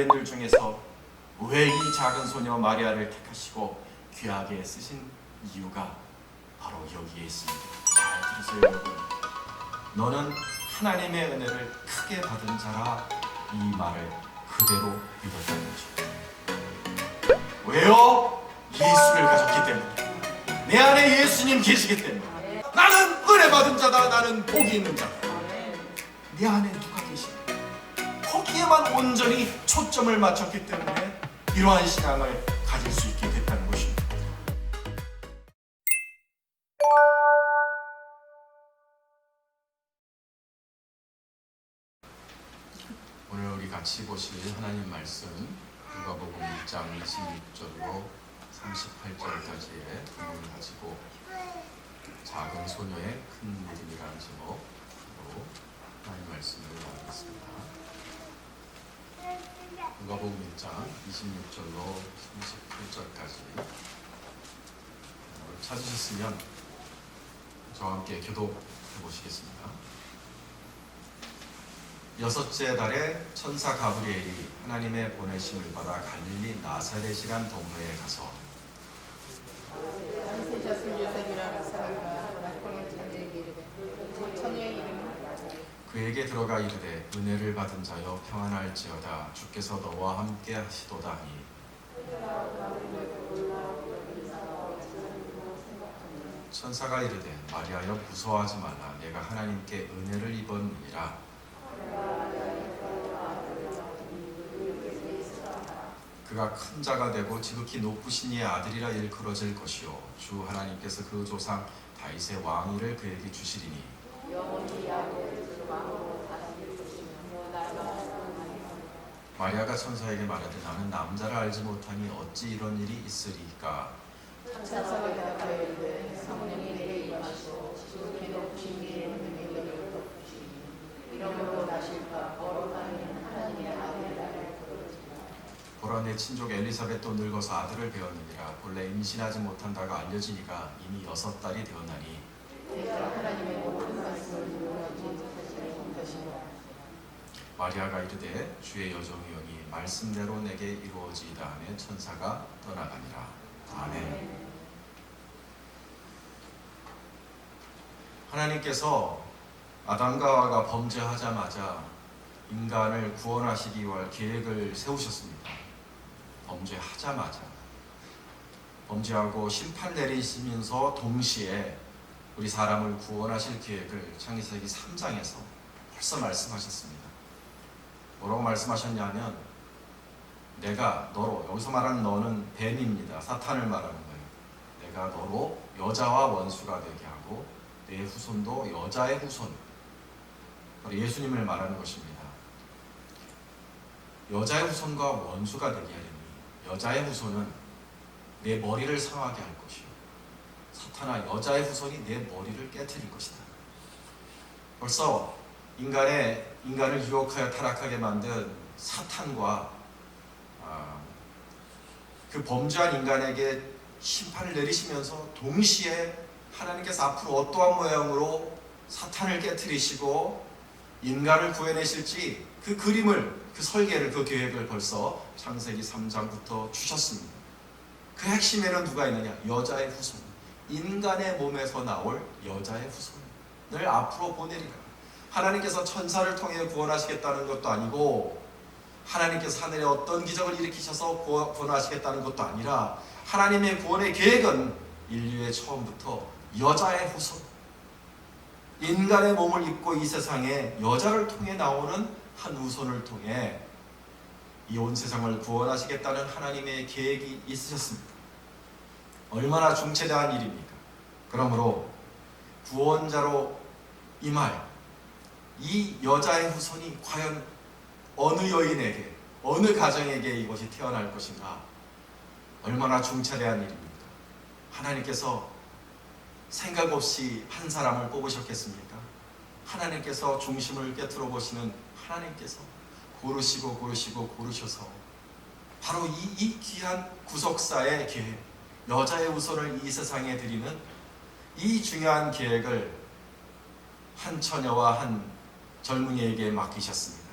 여인들 중에서 왜 이 작은 소녀 마리아를 택하시고 귀하게 쓰신 이유가 바로 여기에 있습니다. 잘 들으세요, 여러분. 너는 하나님의 은혜를 크게 받은 자라, 이 말을 그대로 믿었다는 거죠. 왜요? 예수를 가졌기 때문에. 내 안에 예수님 계시기 때문에. 나는 은혜 받은 자다. 나는 복이 있는 자다. 내 안에 누가 계시냐? 거기에만 온전히 초점을 맞췄기 때문에 이러한 신앙을 가질 수 있게 됐다는 것입니다. 오늘 우리 같이 보실 하나님 말씀, 누가복음 1장 26절로 38절까지의 부분을 가지고 작은 소녀의 큰 믿음이라는 제목으로 하나님 말씀을 나누겠습니다. 누가복음 1장 26절로 38절까지 찾으셨으면 저와 함께 교독해 보시겠습니다. 여섯째 달에 천사 가브리엘이 하나님의 보내심을 받아 갈릴리 나사렛이란 동네에 가서 그에게 들어가 이르되 은혜를 받은 자여 평안할지어다 주께서 너와 함께 하시도다 하니 천사가 이르되 마리아여 무서워하지 말라 내가 하나님께 은혜를 입었느니라 그가 큰 자가 되고 지극히 높으신 이의 아들이라 일컬어질 것이요 주 하나님께서 그 조상 다윗의 왕위를 그에게 주시리니 마리아가 천사에게 말하되 나는 남자를 알지 못하니 어찌 이런 일이 있으리까 천사가 대답하여 이르되 성령이 내게 임하시고 지극히 높으신 이의 능력이 너를 덮으시니 이러므로 나실까 거룩하는 하나님의 아들이라 일컬어지리라. 보라 내 친족 엘리사벳도 늙어서 아들을 배웠느니라 본래 임신하지 못한다가 알려지니가 이미 6달이 되었나니 내가 하나님의 모든 말씀을 누구든지 사실을 못하시노라. 마리아가 이르되 주의 여종이 여기 말씀대로 내게 이루어지이다 하며 천사가 떠나가니라. 아멘. 하나님께서 아담과 하와가 범죄하자마자 인간을 구원하시기 위한 계획을 세우셨습니다. 범죄하자마자 범죄하고 심판 내리시면서 동시에 우리 사람을 구원하실 계획을 창세기 3장에서 벌써 말씀하셨습니다. 뭐라고 말씀하셨냐면 내가 너로, 여기서 말하는 너는 뱀입니다. 사탄을 말하는 거예요. 내가 너로 여자와 원수가 되게 하고 내 후손도 여자의 후손, 바로 예수님을 말하는 것입니다. 여자의 후손과 원수가 되게 하려니 여자의 후손은 내 머리를 상하게 할 것이요 사탄아 여자의 후손이 내 머리를 깨트릴 것이다. 벌써 인간을 유혹하여 타락하게 만든 사탄과 그 범죄한 인간에게 심판을 내리시면서 동시에 하나님께서 앞으로 어떠한 모양으로 사탄을 깨트리시고 인간을 구해내실지 그 그림을, 그 설계를, 그 계획을 벌써 창세기 3장부터 주셨습니다. 그 핵심에는 누가 있느냐? 여자의 후손, 인간의 몸에서 나올 여자의 후손을 앞으로 보내리라. 하나님께서 천사를 통해 구원하시겠다는 것도 아니고 하나님께서 하늘에 어떤 기적을 일으키셔서 구원하시겠다는 것도 아니라 하나님의 구원의 계획은 인류의 처음부터 여자의 후손, 인간의 몸을 입고 이 세상에 여자를 통해 나오는 한 후손을 통해 이 온 세상을 구원하시겠다는 하나님의 계획이 있으셨습니다. 얼마나 중체대한 일입니까? 그러므로 구원자로 임할 이 여자의 후손이 과연 어느 여인에게, 어느 가정에게 이것이 태어날 것인가? 얼마나 중차대한 일입니까? 하나님께서 생각 없이 한 사람을 뽑으셨겠습니까? 하나님께서 중심을 꿰뚫어 보시는 하나님께서 고르셔서 바로 이 귀한 구속사의 계획, 여자의 후손을 이 세상에 드리는 이 중요한 계획을 한 처녀와 한 젊은이에게 맡기셨습니다.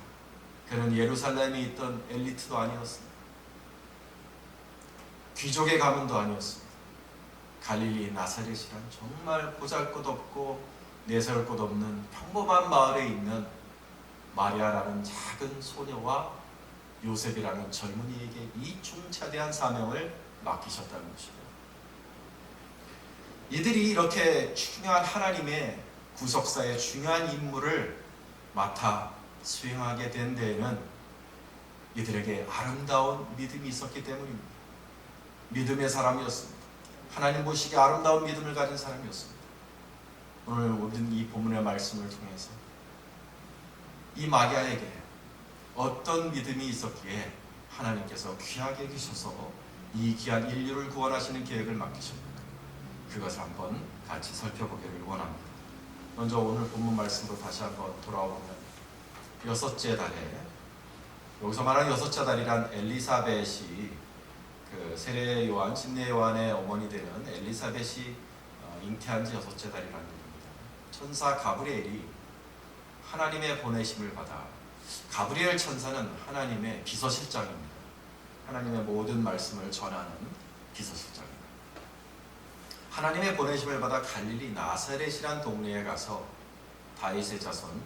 그는 예루살렘에 있던 엘리트도 아니었습니다. 귀족의 가문도 아니었습니다. 갈릴리 나사렛이란 정말 보잘것없고 내세울 것 없는 평범한 마을에 있는 마리아라는 작은 소녀와 요셉이라는 젊은이에게 이 중차대한 사명을 맡기셨다는 것이죠. 이들이 이렇게 중요한 하나님의 구속사의 중요한 임무를 맡아 수행하게 된 데에는 이들에게 아름다운 믿음이 있었기 때문입니다. 믿음의 사람이었습니다. 하나님 보시기에 아름다운 믿음을 가진 사람이었습니다. 오늘 우리는 이 본문의 말씀을 통해서 이 마리아에게 어떤 믿음이 있었기에 하나님께서 귀하게 여기셔서 이 귀한 인류를 구원하시는 계획을 맡기셨는가, 그것을 한번 같이 살펴보기를 원합니다. 먼저 오늘 본문 말씀으로 다시 한번 돌아오면 여섯째 달에, 여기서 말하는 여섯째 달이란 엘리사벳이 그 세례 요한, 침례 요한의 어머니 되는 엘리사벳이 잉태한 지 여섯째 달이라는 겁니다. 천사 가브리엘이 하나님의 보내심을 받아, 가브리엘 천사는 하나님의 비서실장입니다. 하나님의 모든 말씀을 전하는 비서실장입니다. 하나님의 보내심을 받아 갈릴리 나사렛이란 동네에 가서 다윗의 자손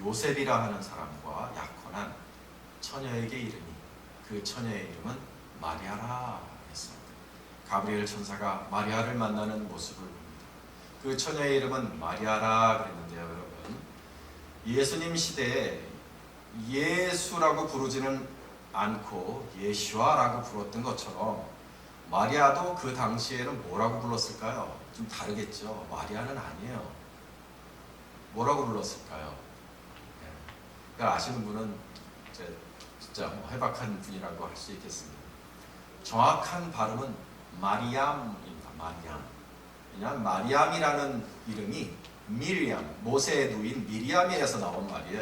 요셉이라 하는 사람과 약혼한 처녀에게 이르니 그 처녀의 이름은 마리아라 했습니다. 가브리엘 천사가 마리아를 만나는 모습을 봅니다. 그 처녀의 이름은 마리아라 그랬는데요, 여러분. 예수님 시대에 예수라고 부르지는 않고 예슈아라고 불렀던 것처럼 마리아도 그 당시에는 뭐라고 불렀을까요? 좀 다르겠죠. 마리아는 아니에요. 뭐라고 불렀을까요? 그러니까 아시는 분은 이제 진짜 해박한 분이라고 할 수 있겠습니다. 정확한 발음은 마리암입니다. 마리암. 왜냐하면 마리암이라는 이름이 미리암, 모세의 누인 미리암에서 나온 말이에요.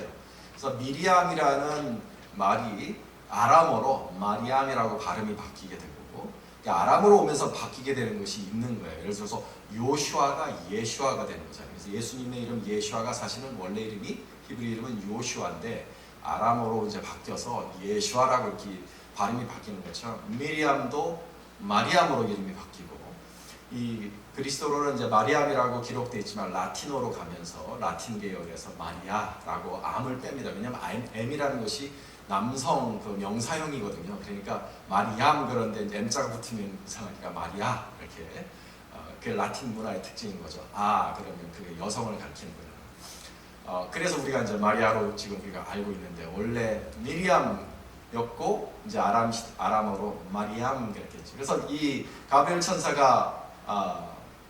그래서 미리암이라는 말이 아람어로 마리암이라고 발음이 바뀌게 된 거고, 아람어로 오면서 바뀌게 되는 것이 있는 거예요. 예를 들어서 요슈아가 예슈아가 되는 거잖아요. 그래서 예수님의 이름 예슈아가 사실은 원래 이름이 히브리 이름은 요슈아인데 아람어로 이제 바뀌어서 예슈아라고 이렇게 발음이 바뀌는 것처럼 미리암도 마리암으로 이름이 바뀌고, 이 그리스도로는 이제 마리암이라고 기록되어 있지만 라틴어로 가면서 라틴 계열에서 마리아라고 암을 뺍니다. 왜냐하면 M이라는 것이 남성 그 명사형이거든요. 그러니까 마리암, 그런데 이제 M자가 붙으면 이상하니까 마리아, 이렇게 그 라틴 문화의 특징인 거죠. 그러면 그게 여성을 가리키는 거예요. 그래서 우리가 이제 마리아로 지금 우리가 알고 있는데 원래 미리암이었고 이제 아람어로 마리암 그랬겠죠. 그래서 이 가브리엘 천사가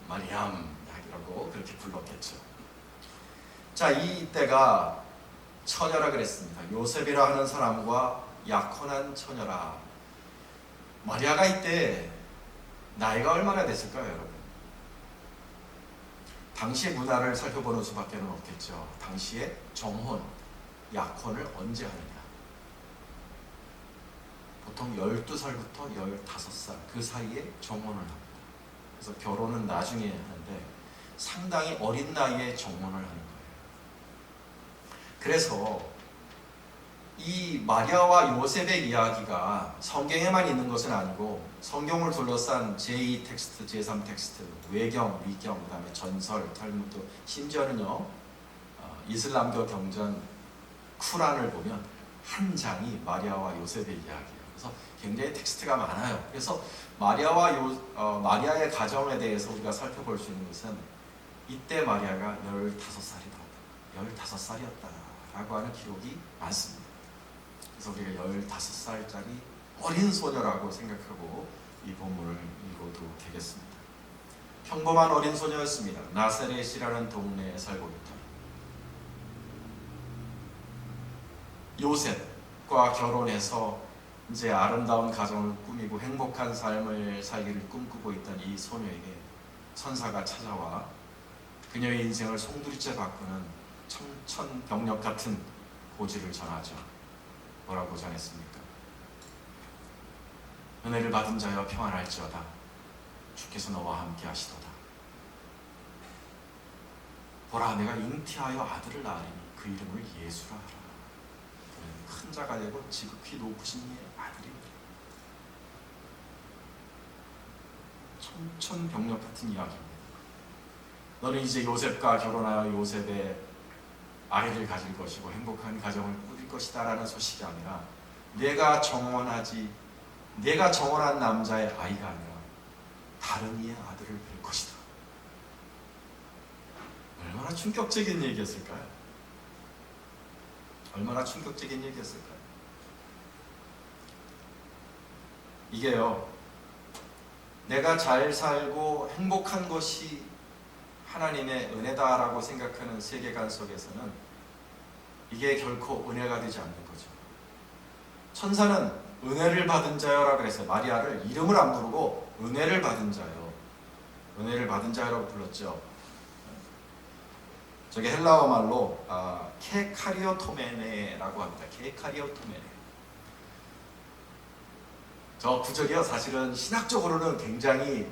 마리암이라고 그렇게 불렀겠죠. 자, 이때가 처녀라 그랬습니다. 요셉이라 하는 사람과 약혼한 처녀라. 마리아가 이때 나이가 얼마나 됐을까요, 여러분? 당시의 문화를 살펴보는 수밖에 없겠죠. 당시에 정혼, 약혼을 언제 하느냐? 보통 12살부터 15살 그 사이에 정혼을 합니다. 그래서 결혼은 나중에 하는데 상당히 어린 나이에 정혼을 하는 거예요. 그래서 이 마리아와 요셉의 이야기가 성경에만 있는 것은 아니고 성경을 둘러싼 제2 텍스트, 제3 텍스트, 외경, 위경, 그 다음에 전설, 탈무드, 심지어는요 이슬람교 경전 쿠란을 보면 한 장이 마리아와 요셉의 이야기예요. 그래서 굉장히 텍스트가 많아요. 그래서 마리아의 가정에 대해서 우리가 살펴볼 수 있는 것은 이때 마리아가 15살이었다라고 하는 기록이 많습니다. 그래서 우리가 15살짜리 어린 소녀라고 생각하고 이 본문을 읽어도 되겠습니다. 평범한 어린 소녀였습니다. 나사렛이라는 동네에 살고 있다. 요셉과 결혼해서 이제 아름다운 가정을 꾸미고 행복한 삶을 살기를 꿈꾸고 있던 이 소녀에게 천사가 찾아와 그녀의 인생을 송두리째 바꾸는 청천벽력 같은 고지를 전하죠. 뭐라고 전했습니까? 은혜를 받은 자여 평안할지어다. 주께서 너와 함께 하시도다. 보라, 내가 잉태하여 아들을 낳으리니 그 이름을 예수라 하라. 큰 자가 되고 지극히 높으신 이의 아들입니다. 천천벽력 같은 이야기입니다. 너는 이제 요셉과 결혼하여 요셉의 아이를 가질 것이고 행복한 가정을 꾸릴 것이다 라는 소식이 아니라 내가 정원한 남자의 아이가 아니라 다른 이의 아들을 뵐 것이다. 얼마나 충격적인 얘기였을까요? 얼마나 충격적인 얘기였을까요? 이게요, 내가 잘 살고 행복한 것이 하나님의 은혜다라고 생각하는 세계관 속에서는 이게 결코 은혜가 되지 않는 거죠. 천사는 은혜를 받은 자여라 그랬어요. 마리아를 이름을 안 부르고 은혜를 받은 자요, 은혜를 받은 자라고 불렀죠. 저게 헬라어 말로 케카리오토메네라고 합니다. 케카리오토메네. 저 구절이요, 사실은 신학적으로는 굉장히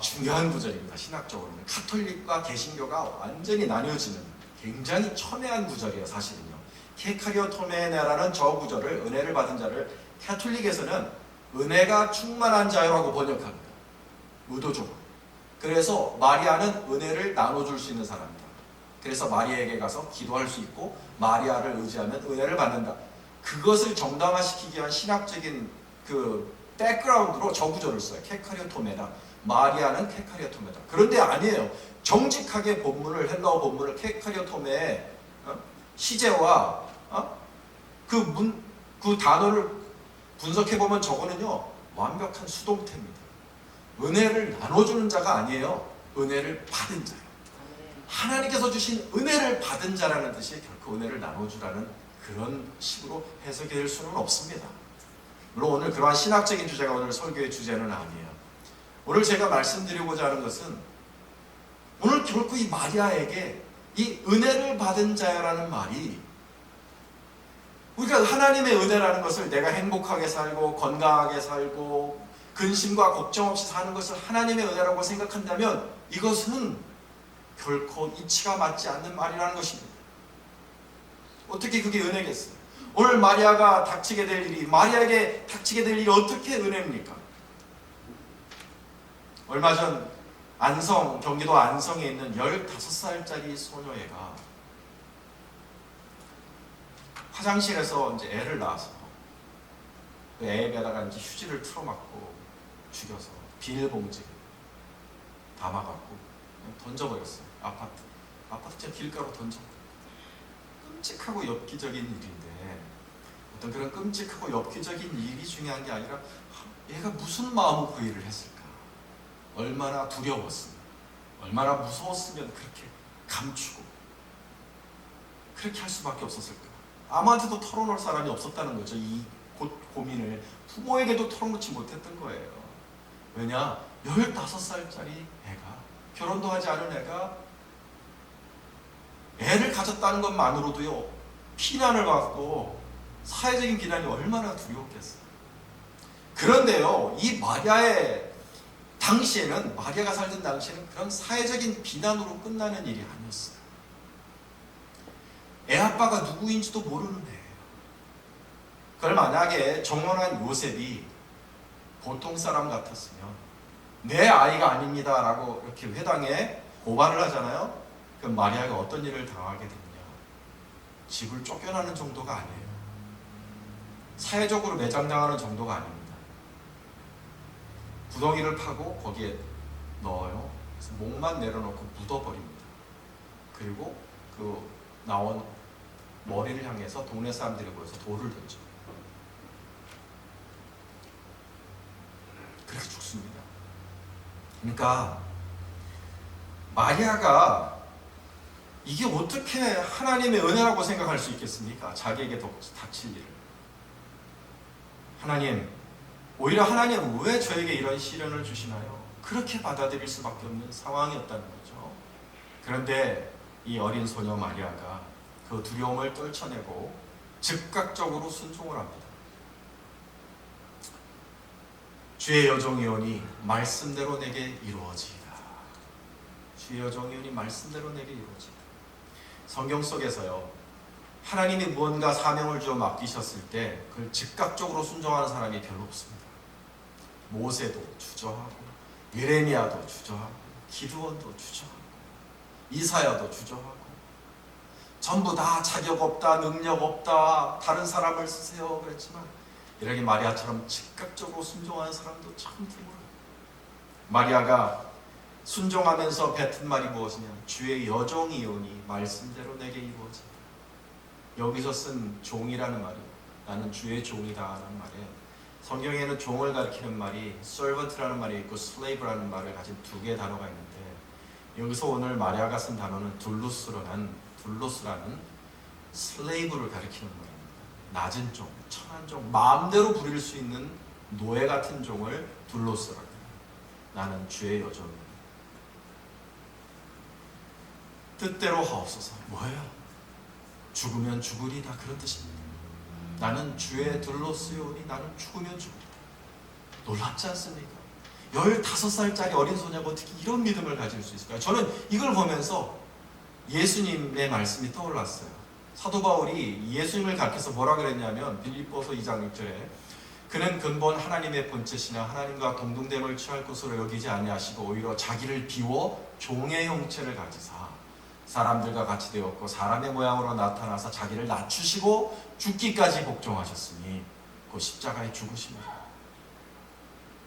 중요한 구절입니다. 신학적으로는 카톨릭과 개신교가 완전히 나뉘어지는 굉장히 첨예한 구절이에요. 사실은요. 케카리오토메네라는 저 구절을, 은혜를 받은 자를 카톨릭에서는 은혜가 충만한 자라고 번역합니다. 의도적으로. 그래서 마리아는 은혜를 나눠줄 수 있는 사람이다. 그래서 마리아에게 가서 기도할 수 있고 마리아를 의지하면 은혜를 받는다. 그것을 정당화시키기 위한 신학적인 그 백그라운드로 저 구절을 써요. 케카리오토메다. 마리아는 케카리오토메다. 그런데 아니에요. 정직하게 본문을, 헬라어 본문을 케카리오토메의 시제와 그 단어를 분석해보면 저거는요, 완벽한 수동태입니다. 은혜를 나눠주는 자가 아니에요. 은혜를 받은 자예요. 하나님께서 주신 은혜를 받은 자라는 뜻이 결코 은혜를 나눠주라는 그런 식으로 해석이 될 수는 없습니다. 물론 오늘 그러한 신학적인 주제가 오늘 설교의 주제는 아니에요. 오늘 제가 말씀드리고자 하는 것은 오늘 결코 이 마리아에게 이 은혜를 받은 자라는 말이, 우리가 하나님의 은혜라는 것을 내가 행복하게 살고 건강하게 살고 근심과 걱정 없이 사는 것을 하나님의 은혜라고 생각한다면 이것은 결코 이치가 맞지 않는 말이라는 것입니다. 어떻게 그게 은혜겠어요? 오늘 마리아가 닥치게 될 일이, 마리아에게 닥치게 될 일이 어떻게 은혜입니까? 얼마 전 경기도 안성에 있는 15살짜리 소녀애가 화장실에서 이제 애를 낳아서 그 애에다가 이제 휴지를 틀어막고 죽여서 비닐봉지 담아갖고 던져버렸어요. 아파트 제 길가로 던져버렸어요. 끔찍하고 엽기적인 일인데, 어떤 그런 끔찍하고 엽기적인 일이 중요한 게 아니라 얘가 무슨 마음으로 그 일을 했을까? 얼마나 두려웠으면, 얼마나 무서웠으면 그렇게 감추고 그렇게 할 수밖에 없었을까? 아무한테도 털어놓을 사람이 없었다는 거죠. 이 고민을 부모에게도 털어놓지 못했던 거예요. 왜냐? 15살짜리 애가, 결혼도 하지 않은 애가 애를 가졌다는 것만으로도요, 비난을 받고 사회적인 비난이 얼마나 두려웠겠어요. 그런데요, 이 마리아의 당시에는, 마리아가 살던 당시에는 그런 사회적인 비난으로 끝나는 일이 아니었어요. 애 아빠가 누구인지도 모르는 애예요. 그걸 만약에 정원한 요셉이 보통 사람 같았으면 내 아이가 아닙니다 라고 이렇게 회당에 고발을 하잖아요. 그럼 마리아가 어떤 일을 당하게 되느냐? 집을 쫓겨나는 정도가 아니에요. 사회적으로 매장당하는 정도가 아닙니다. 구덩이를 파고 거기에 넣어요. 그래서 목만 내려놓고 묻어버립니다. 그리고 그 나온 머리를 향해서 동네 사람들이 모여서 돌을 던져요. 그렇게 죽습니다. 그러니까 마리아가 이게 어떻게 하나님의 은혜라고 생각할 수 있겠습니까? 자기에게 닥칠 일을. 하나님, 오히려 하나님은 왜 저에게 이런 시련을 주시나요? 그렇게 받아들일 수밖에 없는 상황이었다는 거죠. 그런데 이 어린 소녀 마리아가 그 두려움을 떨쳐내고 즉각적으로 순종을 합니다. 주의 여종이오니 말씀대로 내게 이루어지이다. 주의 여종이오니 말씀대로 내게 이루어지이다. 성경 속에서요, 하나님이 무언가 사명을 주어 맡기셨을 때 그걸 즉각적으로 순종하는 사람이 별로 없습니다. 모세도 주저하고, 예레미야도 주저하고, 기드온도 주저하고, 이사야도 주저하고, 전부 다 자격 없다, 능력 없다, 다른 사람을 쓰세요 그랬지만, 이렇게 마리아처럼 즉각적으로 순종하는 사람도 참 드물어요. 마리아가 순종하면서 뱉은 말이 무엇이냐? 주의 여종이오니 말씀대로 내게 이루어진다. 여기서 쓴 종이라는 말이 나는 주의 종이다 라는 말에, 성경에는 종을 가리키는 말이 servant라는 말이 있고 slave라는 말을 가진 두 개의 단어가 있는데, 여기서 오늘 마리아가 쓴 단어는 둘루스라는 슬레이브를 가리키는 말입니다. 낮은 종, 천한 종, 마음대로 부릴 수 있는 노예 같은 종을 둘루스라고 해요. 나는 주의 여종이다. 뜻대로 하옵소서. 뭐예요? 죽으면 죽으리다, 그런 뜻입니다. 나는 주의 둘로스요니 나는 죽으면 죽으리다. 놀랍지 않습니까? 15살짜리 어린 소녀가 어떻게 이런 믿음을 가질 수 있을까요? 저는 이걸 보면서 예수님의 말씀이 떠올랐어요. 사도 바울이 예수님을 가르쳐서 뭐라 그랬냐면, 빌립보서 2장 6절에 그는 근본 하나님의 본체시나 하나님과 동등됨을 취할 것으로 여기지 아니하시고 오히려 자기를 비워 종의 형체를 가지사 사람들과 같이 되었고 사람의 모양으로 나타나서 자기를 낮추시고 죽기까지 복종하셨으니 그 십자가에 죽으십니다.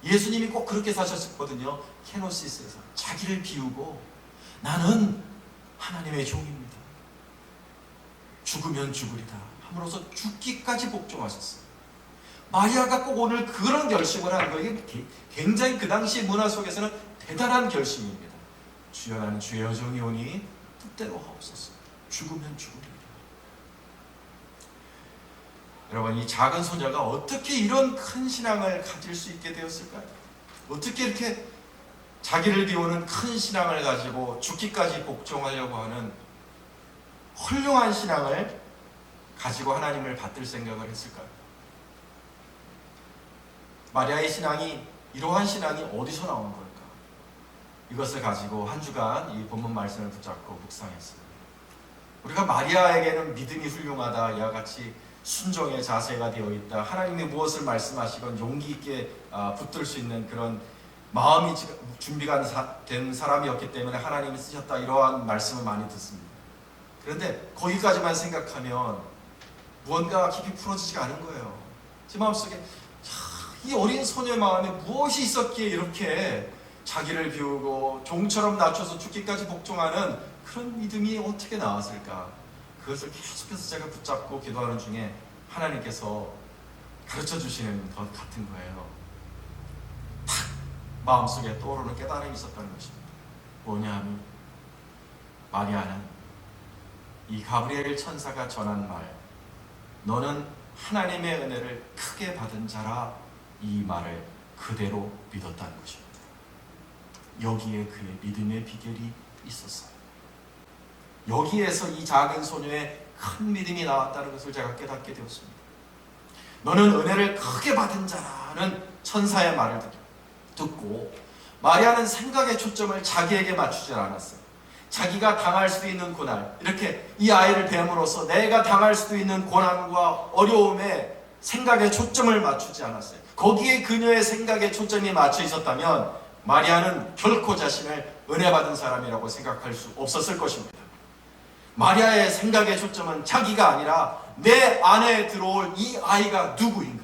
예수님이 꼭 그렇게 사셨거든요. 케노시스에서 자기를 비우고 나는 하나님의 종입니다. 죽으면 죽으리다 함으로써 죽기까지 복종하셨어요. 마리아가 꼭 오늘 그런 결심을 한 거예요. 이게 굉장히 그 당시 문화 속에서는 대단한 결심입니다. 주여 나는 주의 여종이 오니 뜻대로 하옵소서. 죽으면 죽으리라. 여러분, 이 작은 소녀가 어떻게 이런 큰 신앙을 가질 수 있게 되었을까요? 어떻게 이렇게 자기를 비우는 큰 신앙을 가지고 죽기까지 복종하려고 하는 훌륭한 신앙을 가지고 하나님을 받들 생각을 했을까요? 마리아의 신앙이, 이러한 신앙이 어디서 나온 걸까? 이것을 가지고 한 주간 이 본문 말씀을 붙잡고 묵상했습니다. 우리가 마리아에게는 믿음이 훌륭하다, 이와 같이 순종의 자세가 되어 있다, 하나님이 무엇을 말씀하시건 용기 있게 붙들 수 있는 그런 마음이 준비가 된 사람이었기 때문에 하나님이 쓰셨다, 이러한 말씀을 많이 듣습니다. 그런데 거기까지만 생각하면 무언가 깊이 풀어지지가 않은 거예요. 제 마음속에 이 어린 소녀의 마음에 무엇이 있었기에 이렇게 자기를 비우고 종처럼 낮춰서 죽기까지 복종하는 그런 믿음이 어떻게 나왔을까? 그것을 계속해서 제가 붙잡고 기도하는 중에 하나님께서 가르쳐 주시는 것 같은 거예요. 탁 마음속에 떠오르는 깨달음이 있었다는 것입니다. 뭐냐 하면, 마리아는 이 가브리엘 천사가 전한 말, 너는 하나님의 은혜를 크게 받은 자라, 이 말을 그대로 믿었다는 것입니다. 여기에 그의 믿음의 비결이 있었어요. 여기에서 이 작은 소녀의 큰 믿음이 나왔다는 것을 제가 깨닫게 되었습니다. 너는 은혜를 크게 받은 자라는 천사의 말을 듣고 마리아는 생각의 초점을 자기에게 맞추지 않았어요. 자기가 당할 수도 있는 고난, 이렇게 이 아이를 뵈므로써 내가 당할 수도 있는 고난과 어려움에 생각의 초점을 맞추지 않았어요. 거기에 그녀의 생각의 초점이 맞춰 있었다면 마리아는 결코 자신을 은혜 받은 사람이라고 생각할 수 없었을 것입니다. 마리아의 생각의 초점은 자기가 아니라 내 안에 들어올 이 아이가 누구인가,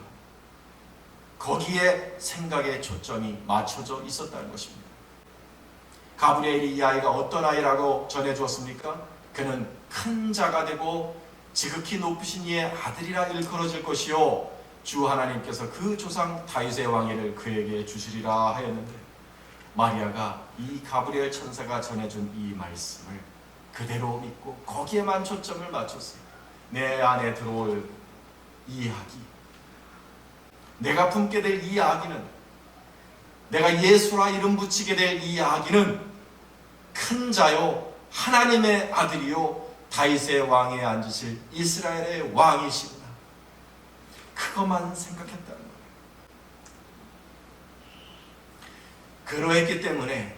거기에 생각의 초점이 맞춰져 있었다는 것입니다. 가브리엘이 이 아이가 어떤 아이라고 전해주었습니까? 그는 큰 자가 되고 지극히 높으신 이의 아들이라 일컬어질 것이요 주 하나님께서 그 조상 다윗의 왕위를 그에게 주시리라 하였는데, 마리아가 이 가브리엘 천사가 전해준 이 말씀을 그대로 믿고 거기에만 초점을 맞췄어요. 내 안에 들어올 이 아기, 내가 품게 될 이 아기는, 내가 예수라 이름 붙이게 될 이 아기는 큰 자요 하나님의 아들이요 다윗의 왕에 앉으실 이스라엘의 왕이시구나. 그것만 생각했다는 거예요. 그러했기 때문에,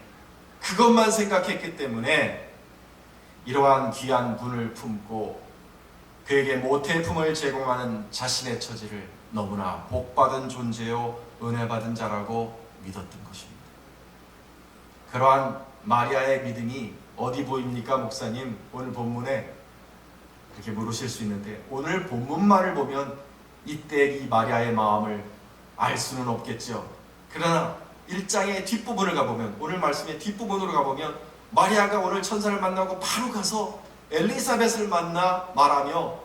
그것만 생각했기 때문에 이러한 귀한 분을 품고 그에게 모태품을 제공하는 자신의 처지를 너무나 복받은 존재요 은혜받은 자라고 믿었던 것입니다. 그러한 마리아의 믿음이 어디 보입니까, 목사님? 오늘 본문에 이렇게 물으실 수 있는데, 오늘 본문만을 보면 이때 이 마리아의 마음을 알 수는 없겠죠. 그러나 1장의 뒷부분을 가보면, 오늘 말씀의 뒷부분으로 가보면 마리아가 오늘 천사를 만나고 바로 가서 엘리사벳을 만나 말하며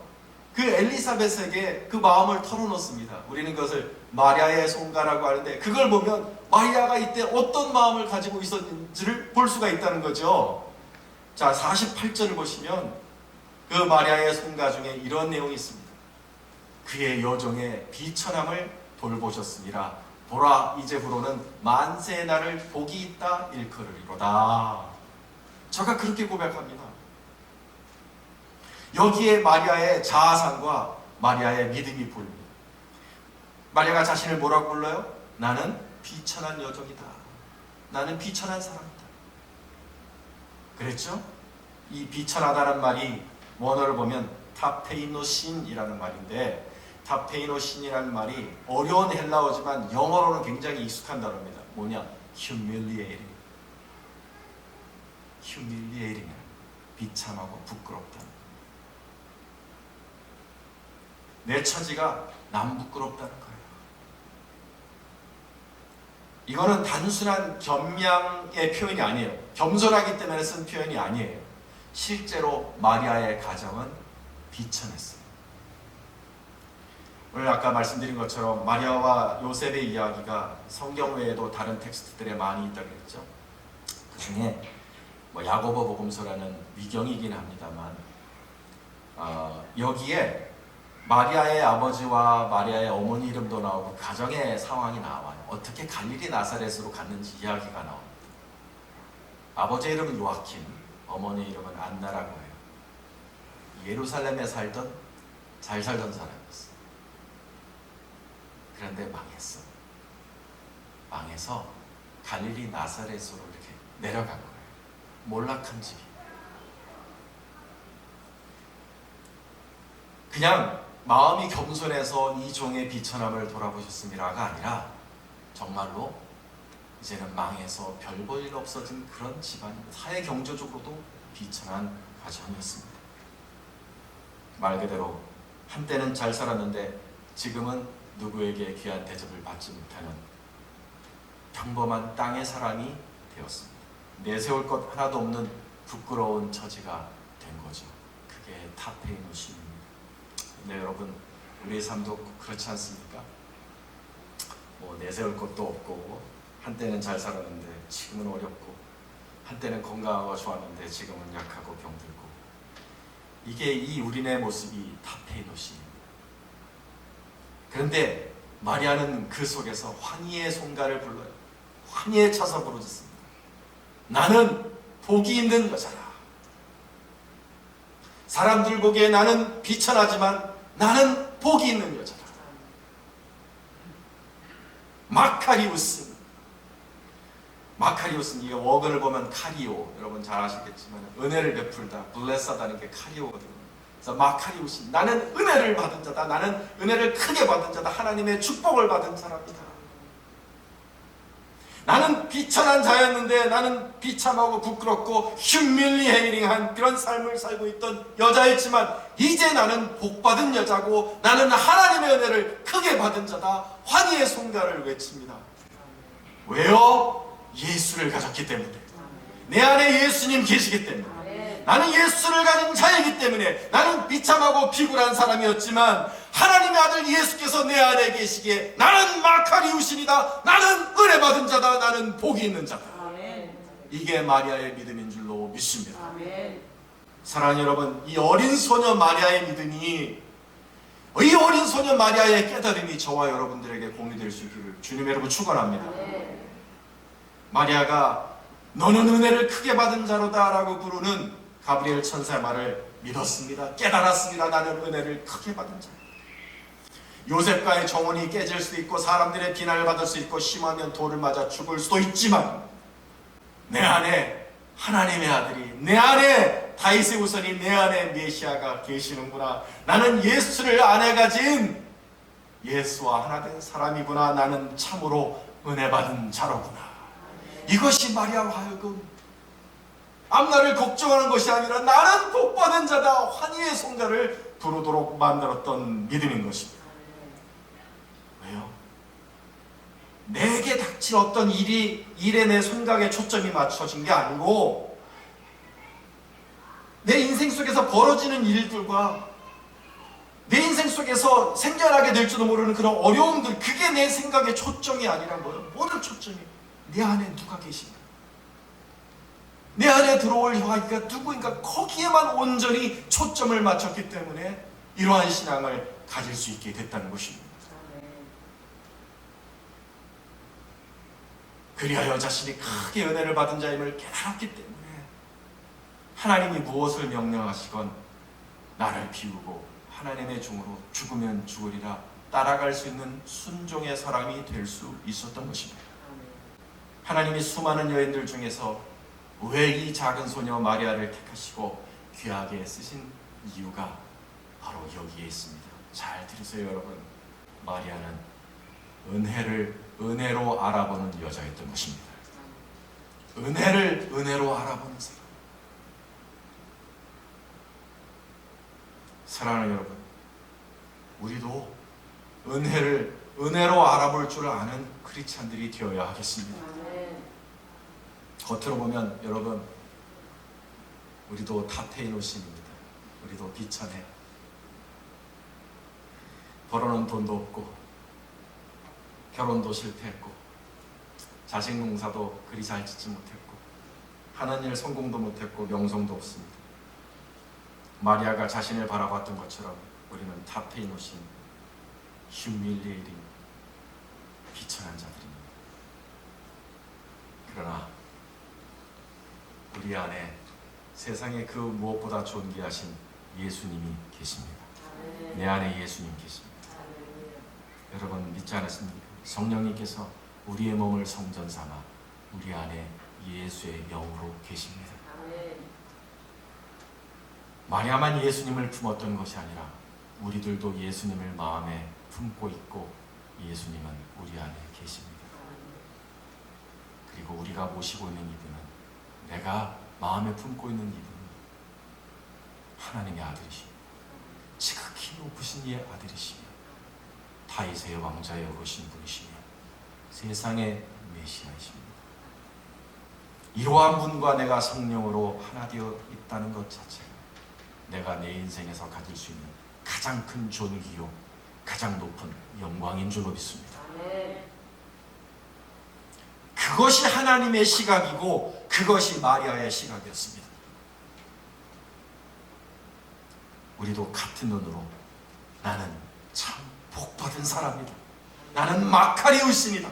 그 엘리사벳에게 그 마음을 털어놓습니다. 우리는 그것을 마리아의 송가라고 하는데, 그걸 보면 마리아가 이때 어떤 마음을 가지고 있었는지를 볼 수가 있다는 거죠. 자, 48절을 보시면 그 마리아의 송가 중에 이런 내용이 있습니다. 그의 여종의 비천함을 돌보셨습니다. 보라, 이제부로는 만세의 날을 복이 있다 일컬으리로다. 저가 그렇게 고백합니다. 여기에 마리아의 자아상과 마리아의 믿음이 보입니다. 마리아가 자신을 뭐라고 불러요? 나는 비천한 여종이다. 나는 비천한 사람이다. 그랬죠? 이 비천하다는 말이 원어를 보면 타페이노신이라는 말인데, 타페이노신이라는 말이 어려운 헬라어지만 영어로는 굉장히 익숙한 단어입니다. 뭐냐? humiliating. humiliating. 비참하고 부끄럽다. 내 처지가 남 부끄럽다는 거예요. 이거는 단순한 겸양의 표현이 아니에요. 겸손하기 때문에 쓴 표현이 아니에요. 실제로 마리아의 가정은 비천했어요. 오늘 아까 말씀드린 것처럼 마리아와 요셉의 이야기가 성경 외에도 다른 텍스트들에 많이 있다고 했죠. 그 중에 야고보 복음서라는 위경이긴 합니다만 여기에 마리아의 아버지와 마리아의 어머니 이름도 나오고 가정의 상황이 나와요. 어떻게 갈릴리 나사렛으로 갔는지 이야기가 나옵니다. 아버지 이름은 요아킴, 어머니 이름은 안나라고 해요. 예루살렘에 잘 살던 사람이었어요. 그런데 망했어. 망해서 갈릴리 나사렛으로 이렇게 내려간 거예요. 몰락한 집이. 그냥 마음이 겸손해서 이 종의 비천함을 돌아보셨습니다가 아니라 정말로 이제는 망해서 별 볼 일 없어진 그런 집안입니다. 사회 경제적으로도 비천한 가정이었습니다. 말 그대로 한때는 잘 살았는데 지금은 누구에게 귀한 대접을 받지 못하는 평범한 땅의 사람이 되었습니다. 내세울 것 하나도 없는 부끄러운 처지가 된 거죠. 그게 타페이노신입니다. 네, 여러분, 우리의 삶도 그렇지 않습니까? 내세울 것도 없고, 한때는 잘 살았는데 지금은 어렵고, 한때는 건강하고 좋았는데 지금은 약하고 병들고, 이게 이 우리네 모습이 타페이노신입니다. 그런데 마리아는 그 속에서 환희의 송가를 불러요. 환희에 차서 부르짖습니다. 나는 복이 있는 여자라. 사람들 보기에 나는 비천하지만 나는 복이 있는 여자라. 마카리우스는 이게 워근을 보면 카리오, 여러분 잘 아시겠지만 은혜를 베풀다, 블레사다는 게 카리오거든요. 그래서 마카리우스, 나는 은혜를 받은 자다. 나는 은혜를 크게 받은 자다. 하나님의 축복을 받은 사람이다. 나는 비천한 자였는데 나는 비참하고 부끄럽고 휴밀리에이링한 그런 삶을 살고 있던 여자였지만 이제 나는 복받은 여자고 나는 하나님의 은혜를 크게 받은 자다. 환희의 송가를 외칩니다. 왜요? 예수를 가졌기 때문에. 내 안에 예수님 계시기 때문에. 나는 예수를 가진 자이기 때문에. 나는 비참하고 비굴한 사람이었지만 하나님의 아들 예수께서 내 안에 계시기에 나는 마카리우신이다. 나는 은혜 받은 자다. 나는 복이 있는 자다. 이게 마리아의 믿음인 줄로 믿습니다. 사랑하는 여러분, 이 어린 소녀 마리아의 믿음이, 이 어린 소녀 마리아의 깨달음이 저와 여러분들에게 공유될 수 있기를 주님의 이름으로 축원합니다. 마리아가 너는 은혜를 크게 받은 자로다 라고 부르는 가브리엘 천사의 말을 믿었습니다. 깨달았습니다. 나는 은혜를 크게 받은 자. 요셉과의 정혼이 깨질 수도 있고 사람들의 비난을 받을 수 있고 심하면 돌을 맞아 죽을 수도 있지만 내 안에 하나님의 아들이, 내 안에 다윗의 후손이 내 안에 메시아가 계시는구나. 나는 예수를 안에 가진 예수와 하나 된 사람이구나. 나는 참으로 은혜 받은 자로구나. 이것이 마리아와 하여금 앞날을 걱정하는 것이 아니라 나는 복받은 자다, 환희의 성자를 부르도록 만들었던 믿음인 것입니다. 왜요? 내게 닥칠 어떤 일에 내 생각에 초점이 맞춰진 게 아니고 내 인생 속에서 벌어지는 일들과 내 인생 속에서 생겨나게 될지도 모르는 그런 어려움들, 그게 내 생각의 초점이 아니란 거예요. 모든 초점이 내 안에 누가 계신가, 내 안에 들어올 화기가 누구인가, 거기에만 온전히 초점을 맞췄기 때문에 이러한 신앙을 가질 수 있게 됐다는 것입니다. 그리하여 자신이 크게 은혜를 받은 자임을 깨달았기 때문에 하나님이 무엇을 명령하시건 나를 비우고 하나님의 종으로 죽으면 죽으리라 따라갈 수 있는 순종의 사람이 될 수 있었던 것입니다. 하나님이 수많은 여인들 중에서 왜 이 작은 소녀 마리아를 택하시고 귀하게 쓰신 이유가 바로 여기에 있습니다. 잘 들으세요, 여러분. 마리아는 은혜를 은혜로 알아보는 여자였던 것입니다. 은혜를 은혜로 알아보는 사람. 사랑하는 여러분, 우리도 은혜를 은혜로 알아볼 줄 아는 크리스찬들이 되어야 하겠습니다. 겉으로 보면 여러분, 우리도 탑테인 옷입니다. 우리도 비천해. 벌어놓은 돈도 없고 결혼도 실패했고 자식 농사도 그리 잘 짓지 못했고 하는 일 성공도 못했고 명성도 없습니다. 마리아가 자신을 바라봤던 것처럼 우리는 탑테인 옷인 휴밀리에이팅 비천한 자들입니다. 그러나 우리 안에 세상에 그 무엇보다 존귀하신 예수님이 계십니다. 내 안에 예수님 계십니다. 여러분 믿지 않으십니까? 성령님께서 우리의 몸을 성전 삼아 우리 안에 예수의 영으로 계십니다. 마리아만 예수님을 품었던 것이 아니라 우리들도 예수님을 마음에 품고 있고 예수님은 우리 안에 계십니다. 그리고 우리가 모시고 있는 이분은, 내가 마음에 품고 있는 이분은 하나님의 아들이시며 지극히 높으신 이의 아들이시며 다윗의 왕자에 오르신 분이시며 세상의 메시아이십니다. 이러한 분과 내가 성령으로 하나 되어 있다는 것 자체가 내가 내 인생에서 가질 수 있는 가장 큰 존귀요 가장 높은 영광인 줄로 믿습니다. 그것이 하나님의 시각이고 그것이 마리아의 시각이었습니다. 우리도 같은 눈으로 나는 참 복받은 사람이다, 나는 마카리우스이다,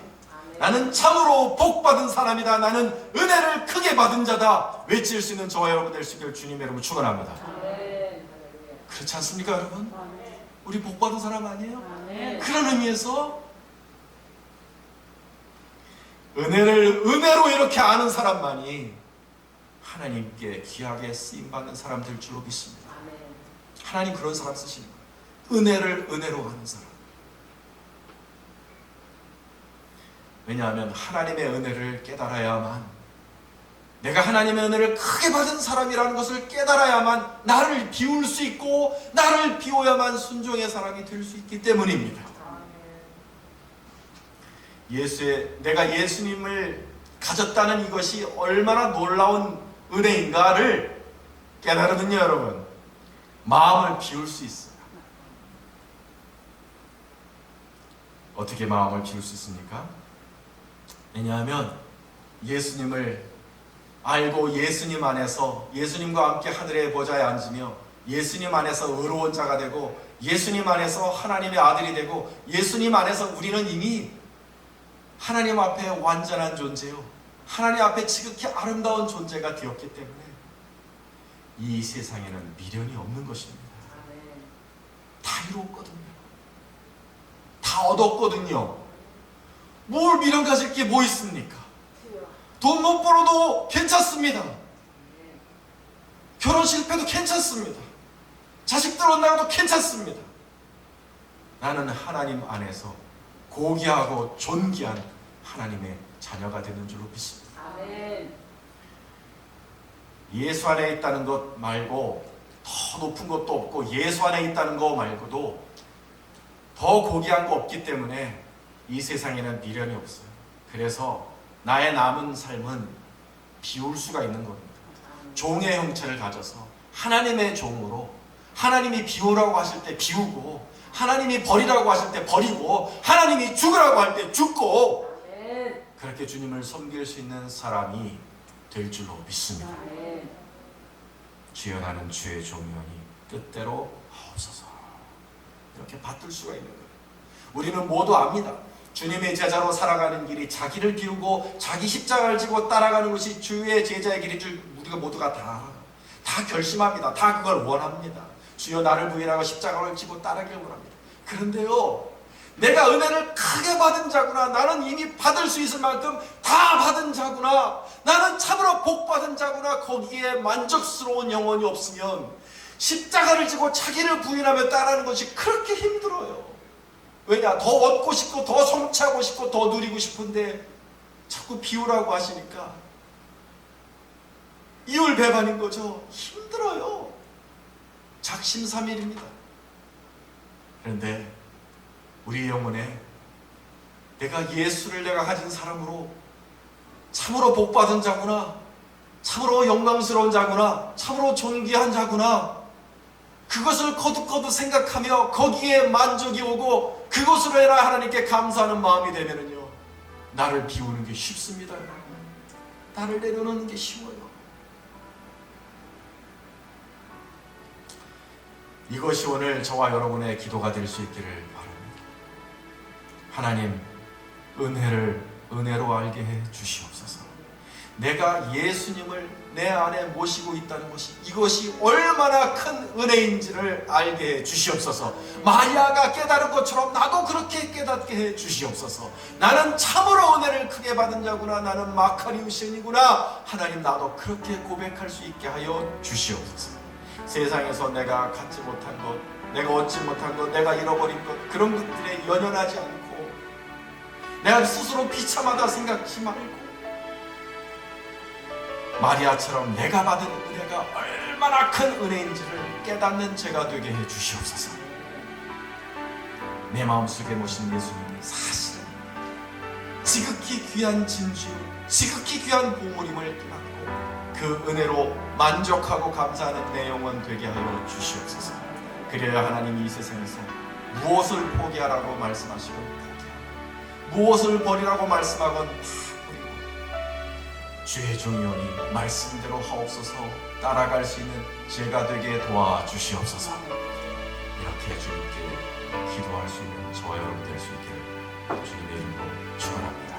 나는 참으로 복받은 사람이다, 나는 은혜를 크게 받은 자다 외칠 수 있는 저와 여러분 될 수 있기를 주님의 이름으로 축원합니다. 그렇지 않습니까, 여러분? 우리 복받은 사람 아니에요? 그런 의미에서 은혜를 은혜로 이렇게 아는 사람만이 하나님께 귀하게 쓰임받는 사람 될 줄로 믿습니다. 하나님 그런 사람 쓰시는 거예요. 은혜를 은혜로 아는 사람. 왜냐하면 하나님의 은혜를 깨달아야만, 내가 하나님의 은혜를 크게 받은 사람이라는 것을 깨달아야만 나를 비울 수 있고 나를 비워야만 순종의 사람이 될 수 있기 때문입니다. 내가 예수님을 가졌다는 이것이 얼마나 놀라운 은혜인가를 깨달으면요, 여러분, 마음을 비울 수 있어요. 어떻게 마음을 비울 수 있습니까? 왜냐하면 예수님을 알고 예수님 안에서 예수님과 함께 하늘의 보좌에 앉으며 예수님 안에서 의로운 자가 되고 예수님 안에서 하나님의 아들이 되고 예수님 안에서 우리는 이미 하나님 앞에 완전한 존재요, 하나님 앞에 지극히 아름다운 존재가 되었기 때문에 이 세상에는 미련이 없는 것입니다. 다 이루었거든요. 다 얻었거든요. 뭘 미련 가질 게 뭐 있습니까? 돈 못 벌어도 괜찮습니다. 결혼 실패도 괜찮습니다. 자식들 엇나가도 괜찮습니다. 나는 하나님 안에서 고귀하고 존귀한 하나님의 자녀가 되는 줄로 믿습니다. 아멘. 예수 안에 있다는 것 말고 더 높은 것도 없고 예수 안에 있다는 것 말고도 더 고귀한 거 없기 때문에 이 세상에는 미련이 없어요. 그래서 나의 남은 삶은 비울 수가 있는 겁니다. 종의 형체를 가져서 하나님의 종으로, 하나님이 비우라고 하실 때 비우고, 하나님이 버리라고 하실 때 버리고, 하나님이 죽으라고 할 때 죽고, 그렇게 주님을 섬길 수 있는 사람이 될 줄로 믿습니다. 주여 나는 주의 종이오니 뜻대로 하옵소서. 이렇게 받들 수가 있는 거예요. 우리는 모두 압니다. 주님의 제자로 살아가는 길이 자기를 비우고 자기 십자가를 지고 따라가는 것이 주의 제자의 길인 줄 우리가 모두가 다 결심합니다. 다 그걸 원합니다. 주여 나를 부인하고 십자가를 지고 따르기를 원합니다. 그런데요, 내가 은혜를 크게 받은 자구나, 나는 이미 받을 수 있을 만큼 다 받은 자구나, 나는 참으로 복 받은 자구나, 거기에 만족스러운 영혼이 없으면 십자가를 지고 자기를 부인하며 따르는 것이 그렇게 힘들어요. 왜냐? 더 얻고 싶고 더 성취하고 싶고 더 누리고 싶은데 자꾸 비우라고 하시니까 이율배반인 거죠. 힘들어요. 작심삼일입니다. 그런데 우리 영혼에 내가 예수를 내가 가진 사람으로 참으로 복받은 자구나, 참으로 영광스러운 자구나, 참으로 존귀한 자구나, 그것을 거듭거듭 생각하며 거기에 만족이 오고 그것으로 해라 하나님께 감사하는 마음이 되면은요, 나를 비우는 게 쉽습니다. 나를 내려놓는 게 쉬워요. 이것이 오늘 저와 여러분의 기도가 될 수 있기를 바랍니다. 하나님, 은혜로 알게 해 주시옵소서. 내가 예수님을 내 안에 모시고 있다는 것이, 이것이 얼마나 큰 은혜인지를 알게 해 주시옵소서. 마리아가 깨달은 것처럼 나도 그렇게 깨닫게 해 주시옵소서. 나는 참으로 은혜를 크게 받은 자구나, 나는 마카리우신이구나, 하나님 나도 그렇게 고백할 수 있게 하여 주시옵소서. 세상에서 내가 갖지 못한 것, 내가 얻지 못한 것, 내가 잃어버린 것, 그런 것들에 연연하지 않고 내가 스스로 비참하다 생각지 말고 마리아처럼 내가 받은 은혜가 얼마나 큰 은혜인지를 깨닫는 제가 되게 해 주시옵소서. 내 마음속에 모신 예수님이 사실은 지극히 귀한 진주, 지극히 귀한 보물임을 깨닫고 그 은혜로 만족하고 감사하는 내 영혼 되게 하여 주시옵소서. 그래야 하나님이 이 세상에서 무엇을 포기하라고 말씀하시건 포기하고, 무엇을 버리라고 말씀하건 다 버리고, 주의 종이오니 말씀대로 하옵소서, 따라갈 수 있는 제가 되게 도와주시옵소서. 이렇게 주님께 기도할 수 있는 저와 여러분 될 수 있기를 주님의 이름으로 축원합니다.